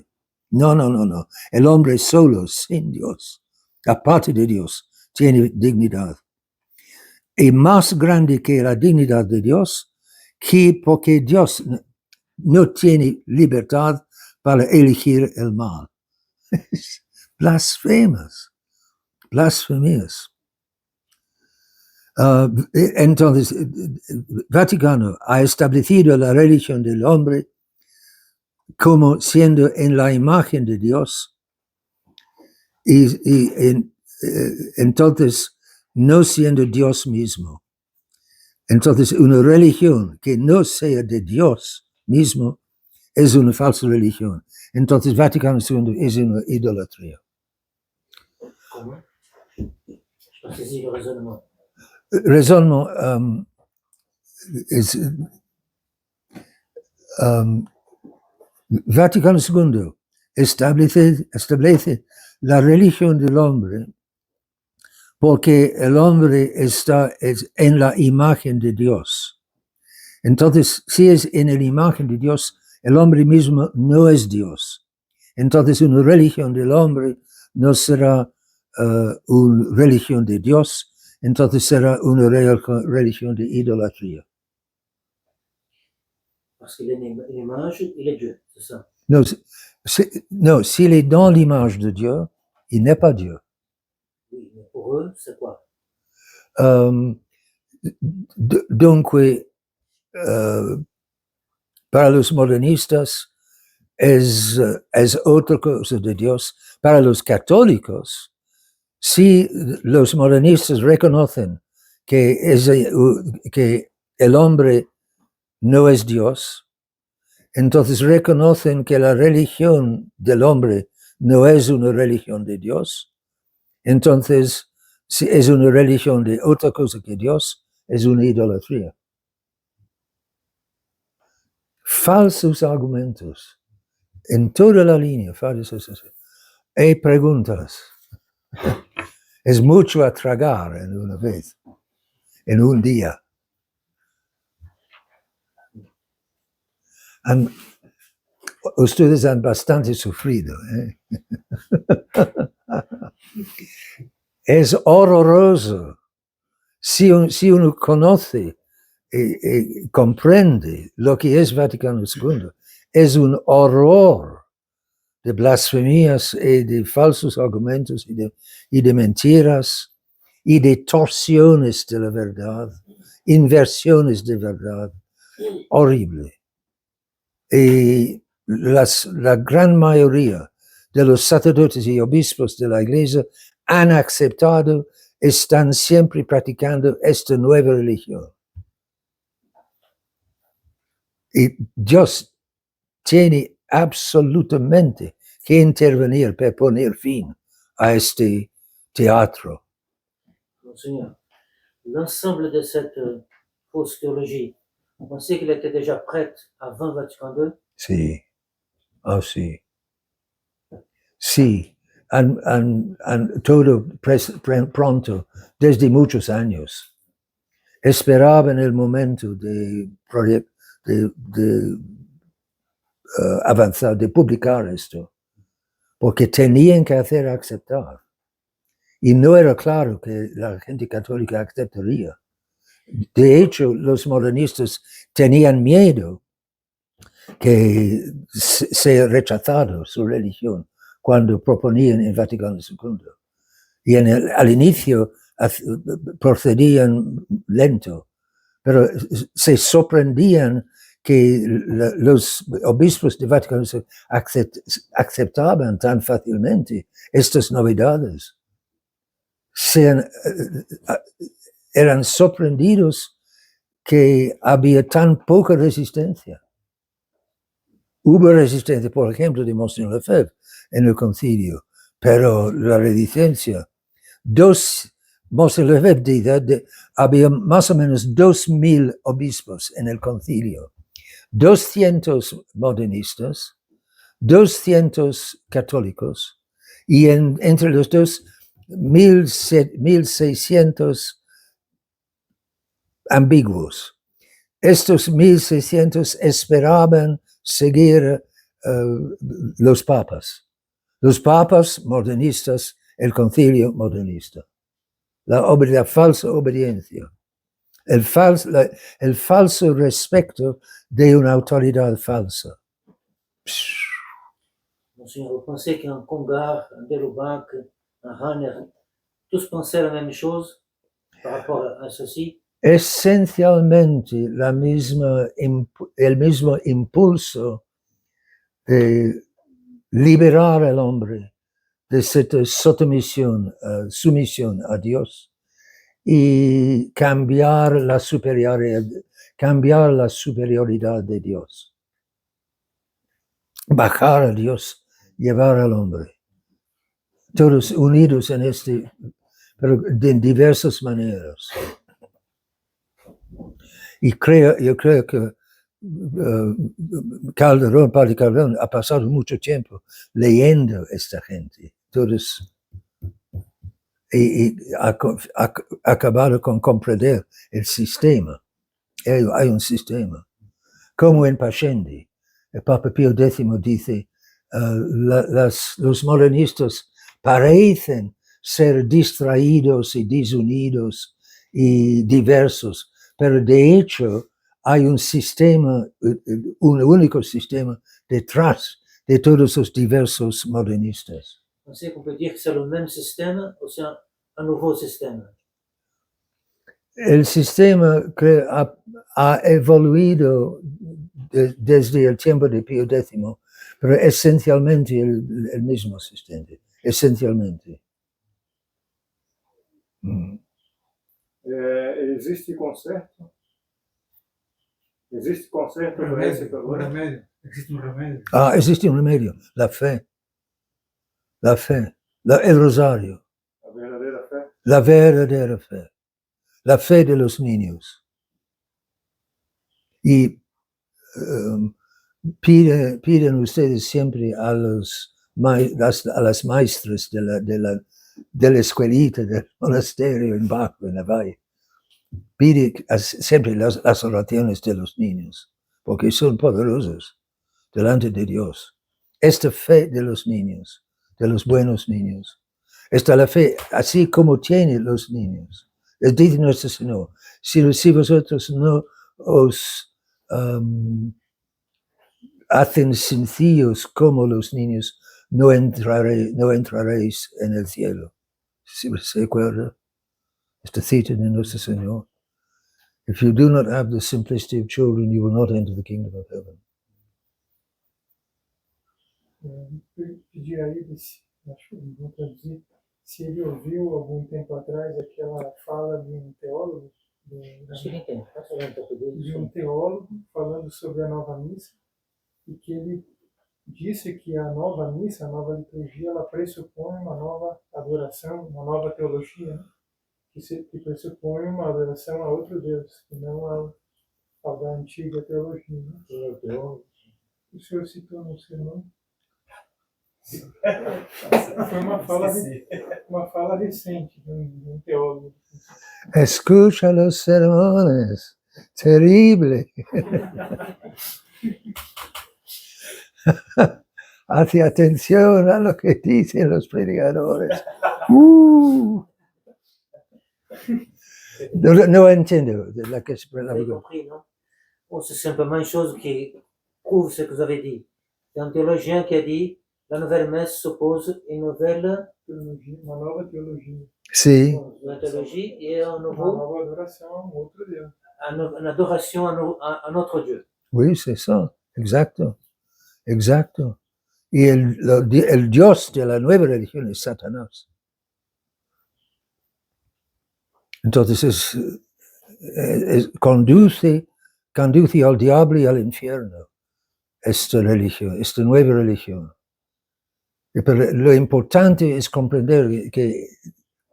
No, no, no, no. El hombre solo, sin Dios, aparte de Dios, tiene dignidad. Y más grande que la dignidad de Dios, porque Dios no tiene libertad para elegir el mal. Blasfemas, blasfemias. Entonces, Vaticano ha establecido la religión del hombre como siendo en la imagen de Dios entonces no siendo Dios mismo. Entonces, una religión que no sea de Dios mismo es una falsa religión. Entonces, Vaticano II es una idolatría. ¿Cómo? Je saisis le raisonnement. Raisonnement es Vaticano II establece la religión del hombre porque el hombre está en la imagen de Dios. Entonces, si es en la imagen de Dios, el hombre mismo no es Dios. Entonces, una religión del hombre no será una religión de Dios, entonces será una religión de idolatría. Parce qu'il est une image, il est Dieu, c'est ça. Non, s'il est dans l'image de Dieu, il n'est pas Dieu. Oui, mais pour eux, c'est quoi? Donc, para los modernistas es otra cosa de Dios. Para los católicos, si los modernistas reconocen que el hombre no es Dios, entonces reconocen que la religión del hombre no es una religión de Dios. Entonces, si es una religión de otra cosa que Dios, es una idolatría. Falsos argumentos en toda la línea. Hay preguntas. Es mucho a tragar en una vez, en un día. Ustedes han bastante sufrido. Es horroroso. Si uno conoce y comprende lo que es Vaticano II, es un horror de blasfemias y de falsos argumentos y de mentiras y de torsiones de la verdad, inversiones de verdad. Horrible. Y la gran mayoría de los sacerdotes y obispos de la Iglesia han aceptado, están siempre practicando esta nueva religión. Y Dios tiene absolutamente que intervenir para poner fin a este teatro. Monseigneur, l'ensemble de cette fausse théologie, vous pensez qu'elle était déjà prête avant Vatican II? Sí. Oh, sí. Sí. Han todo pronto, desde muchos años. Esperaban el momento de avanzar, de publicar esto, porque tenían que hacer aceptar. Y no era claro que la gente católica aceptaría. De hecho, los modernistas tenían miedo que sea rechazado su religión cuando proponían en Vaticano II. Y al inicio procedían lento, pero se sorprendían que los obispos de Vaticano II aceptaban tan fácilmente estas novedades. Eran sorprendidos que había tan poca resistencia. Hubo resistencia, por ejemplo, de Monseñor Lefebvre en el concilio, pero la resistencia, Monseñor Lefebvre dice, había más o menos 2,000 obispos en el concilio, 200 modernistas, 200 católicos, y entre los dos, 1,600 ambiguos. Estos 1600 esperaban seguir los papas modernistas, el concilio modernista, la falsa obediencia, el falso respeto de una autoridad falsa. Monseigneur, vous pensez qu'un Congar, un Delubac, un Hanner, tous pensaient la même chose par rapport à ceci? Esencialmente el mismo impulso de liberar al hombre de esta sumisión a Dios y cambiar la superioridad de Dios. Bajar a Dios, llevar al hombre. Todos unidos en pero de diversas maneras. Y yo creo que Padre Calderón ha pasado mucho tiempo leyendo a esta gente. Todos, y ha acabado con comprender el sistema. Hay un sistema. Como en Pascendi, el Papa Pío X dice, los modernistas parecen ser distraídos y desunidos y diversos, pero de hecho hay un sistema, un único sistema detrás de todos los diversos modernistas. Pensez qu'on peut dire que c'est le même système ou c'est un nouveau système? El sistema que ha evoluido desde el tiempo de Pío X, pero esencialmente el mismo sistema, esencialmente. Existe conserto? Existe conserto para esse problema? remedio. Existe un remedio. Existe un remedio, la fe, el rosario, A verdadeira fé? la verdadera fe, la fe de los niños. Y piden ustedes siempre a las maestras de la escuelita del monasterio en Baco, en la valle, pide siempre las oraciones de los niños, porque son poderosos delante de Dios. Esta fe de los niños, de los buenos niños, esta la fe así como tienen los niños. Les dice nuestro Señor, si vosotros no os hacen sencillos como los niños, no entraréis en el cielo. ¿Se acuerda? Esta cita de nuestro Señor. If you do not have the simplicity of children, you will not enter the kingdom of heaven. Pedir a ele, vou traduzir, se ele ouviu algum tempo atrás aquela fala de um teólogo, de um teólogo falando sobre a nova missa, e que ele disse que a nova missa, a nova liturgia, ela pressupõe uma nova adoração, uma nova teologia, né? Que pressupõe uma adoração a outro Deus, que não a da antiga teologia. Né? O senhor citou no sermão. Foi uma fala recente de um teólogo. Escucha los sermones. Terrible. Hace atención a lo que dicen los predicadores. No entiendo la que Vous avez compris, non? Bon, c'est simplement une chose qui prouve ce que vous avez dit. C'est un théologien qui a dit la nouvelle messe s'oppose à une nouvelle Teologia, uma nova teologia. Sí, la théologie et un Uma nouveau, nova adoração a um outro Deus. une adoration à notre Dieu. oui, c'est ça. Exacto. Exacto. Y el Dios de la nueva religión es Satanás. Entonces conduce al diablo y al infierno esta religión, esta nueva religión. Pero lo importante es comprender que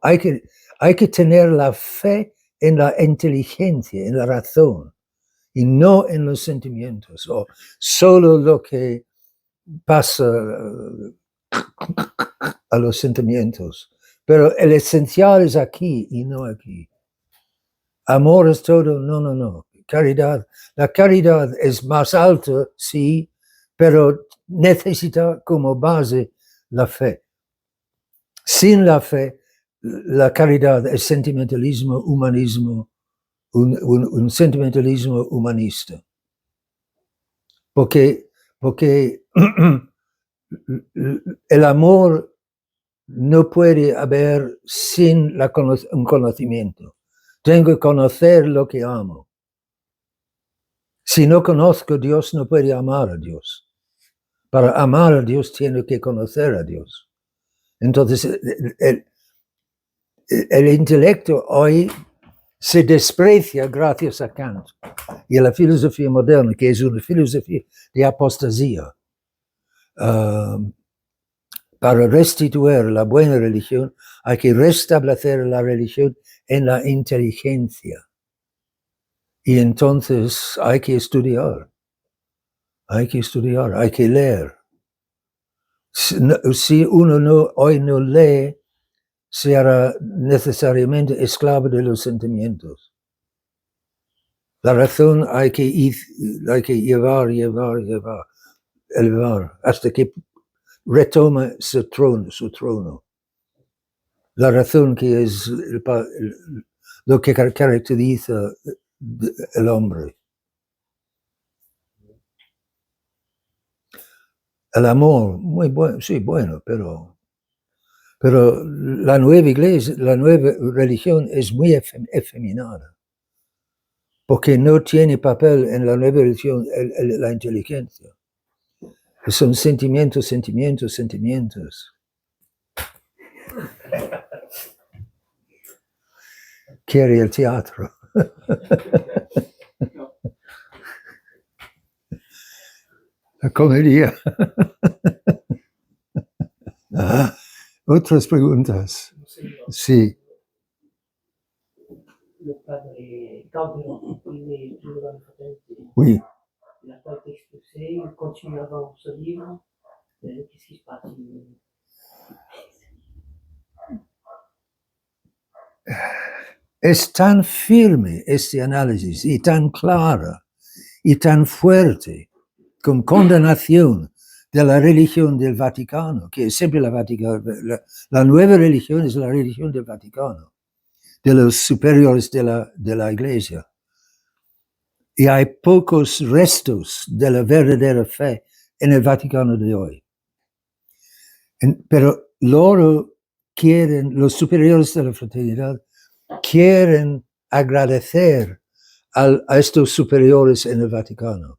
hay que tener la fe en la inteligencia, en la razón, y no en los sentimientos, o solo lo que pasa a los sentimientos. Pero el esencial es aquí y no aquí. amor es todo, no. Caridad. La caridad es más alta, sí, pero necesita como base la fe. Sin la fe, la caridad es sentimentalismo, humanismo, un sentimentalismo humanista. Porque el amor no puede haber sin un conocimiento. Tengo que conocer lo que amo. Si no conozco a Dios, no puedo amar a Dios. Para amar a Dios, tengo que conocer a Dios. Entonces, el intelecto hoy se desprecia gracias a Kant y a la filosofía moderna, que es una filosofía de apostasía. Para restituir la buena religión, hay que restablecer la religión en la inteligencia. Y entonces hay que estudiar, hay que leer. Si uno hoy no lee, será necesariamente esclavo de los sentimientos. La razón hay que llevar, elevar, hasta que retoma su trono. La razón que es lo que caracteriza el hombre. El amor, muy bueno, sí, bueno, pero la nueva iglesia, la nueva religión es muy efeminada, porque no tiene papel en la nueva religión la inteligencia. Son sentimientos. Quiere el teatro. La comedia. Otras preguntas. Sí. Le padre Calderon, il est toujours dans la fraternité. Oui. Il n'a pas été expulsé, il continue à vendre ce livre. Qu'est-ce qui se passe? Es tan firme este análisis y tan clara y tan fuerte con condenación de la religión del Vaticano, que es siempre la Vaticano. La nueva religión es la religión del Vaticano, de los superiores de la Iglesia. Y hay pocos restos de la verdadera fe en el Vaticano de hoy. Pero los superiores de la fraternidad quieren agradecer a estos superiores en el Vaticano.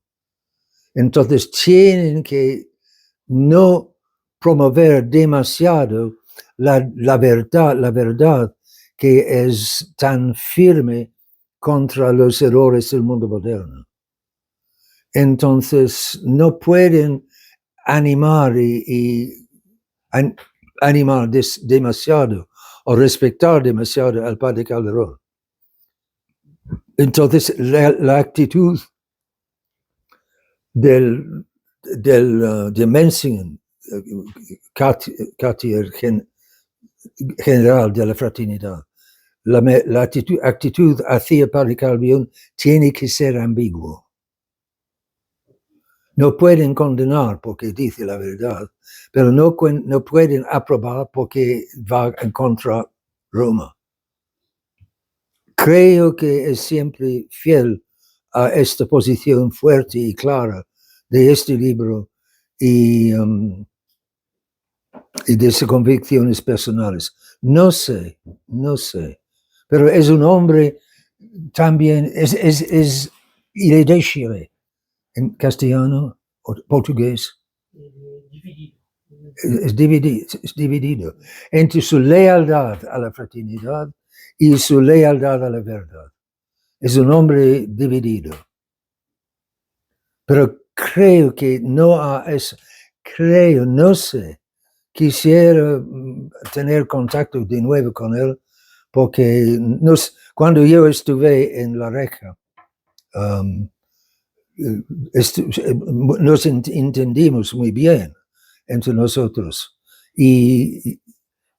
Entonces tienen que no promover demasiado la verdad que es tan firme contra los errores del mundo moderno. Entonces no pueden animar animar demasiado o respetar demasiado al padre Calderón. Entonces la actitud de Menzingen, Cartier general de la fraternidad, la actitud hacia padre Calderón tiene que ser ambiguo. No pueden condenar porque dice la verdad, pero no pueden aprobar porque va en contra Roma. Creo que es siempre fiel a esta posición fuerte y clara de este libro y de sus convicciones personales. No sé, pero es un hombre también, il est déchiré en castellano o portugués. Es dividido entre su lealtad a la fraternidad y su lealtad a la verdad. Es un hombre dividido. Pero creo que no sé, quisiera tener contacto de nuevo con él, porque cuando yo estuve en La Reja, nos entendimos muy bien entre nosotros. Y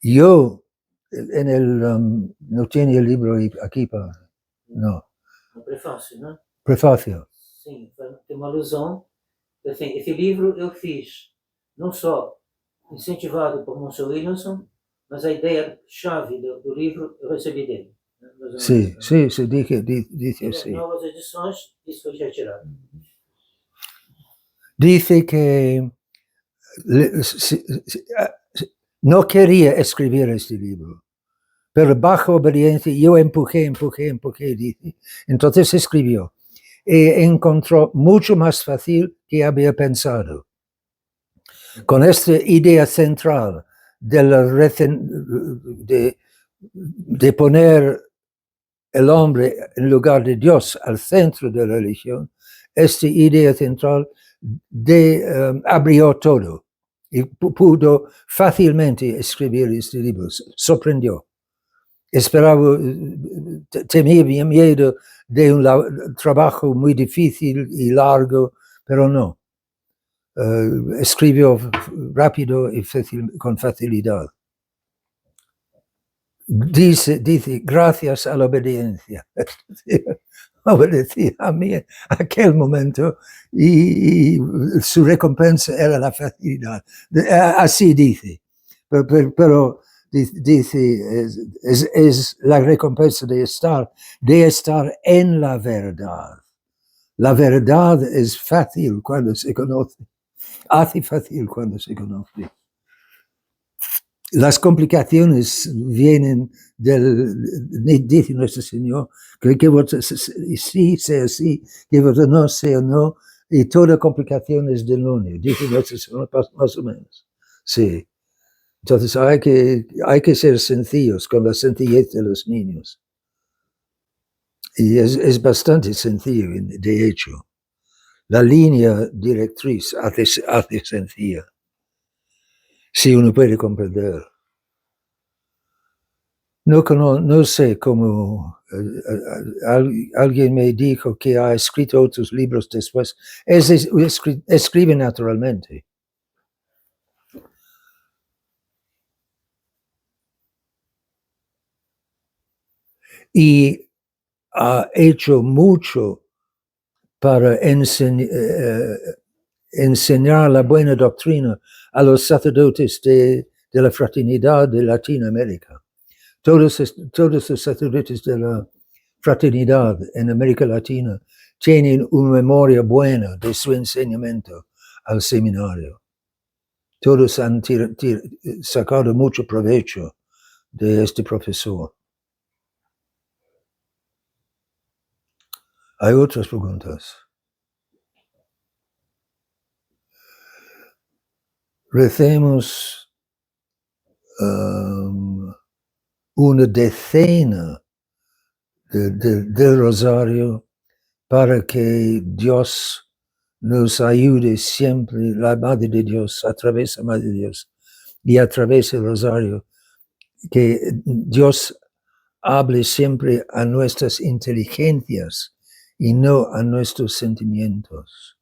yo, no tiene el libro aquí para No, no prefácio, né? prefácio. Sim, tem uma alusão. Assim, esse livro eu fiz não só incentivado por Monson Williamson, mas a ideia-chave do livro eu recebi dele. Né? Sim, dice así. Novas edições, isso foi retirado. Dice que no quería escribir este libro, pero bajo obediencia yo empujé, dice. Entonces escribió. Y encontró mucho más fácil que había pensado. Con esta idea central de poner el hombre en lugar de Dios al centro de la religión, esta idea central abrió todo y pudo fácilmente escribir este libro. Sorprendió. Esperaba, temía miedo de un trabajo muy difícil y largo, pero no. Escribió rápido y con facilidad. Dice, gracias a la obediencia. Obedecía a mí en aquel momento y su recompensa era la facilidad. Así dice. Pero dice, es la recompensa de estar en la verdad. La verdad es fácil cuando se conoce. Hace fácil cuando se conoce. Las complicaciones vienen dice nuestro Señor, que voto sí sea sí, que voto no sea no, y toda complicación es demonio, dice nuestro Señor más o menos. Sí. Entonces hay que ser sencillos con la sencillez de los niños. Y es bastante sencillo, de hecho. La línea directriz hace sencilla. Si uno puede comprender. No sé cómo alguien me dijo que ha escrito otros libros después. Escribe naturalmente. Y ha hecho mucho para enseñar la buena doctrina a los sacerdotes de la fraternidad de Latinoamérica. Todos los sacerdotes de la fraternidad en América Latina tienen una memoria buena de su enseñamiento al seminario. Todos han sacado mucho provecho de este profesor. Hay otras preguntas. Recemos una decena del rosario para que Dios nos ayude siempre, la Madre de Dios, a través de la Madre de Dios y a través del rosario, que Dios hable siempre a nuestras inteligencias y no a nuestros sentimientos.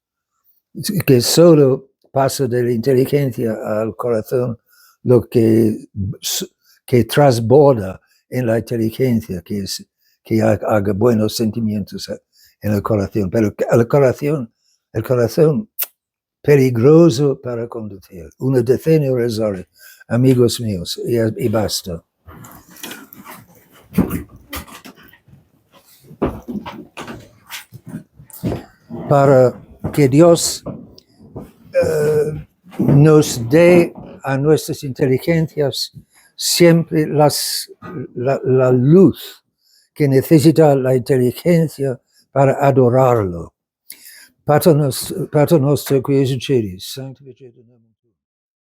Que solo pasa de la inteligencia al corazón lo que transborda en la inteligencia, que es que haga buenos sentimientos en el corazón. Pero el corazón peligroso para conducir. Una decena de rosario, amigos míos, y basta. Para que Dios nos dé a nuestras inteligencias siempre la luz que necesita la inteligencia para adorarlo. Pater nostro qui es in celis, sanctificetur nomen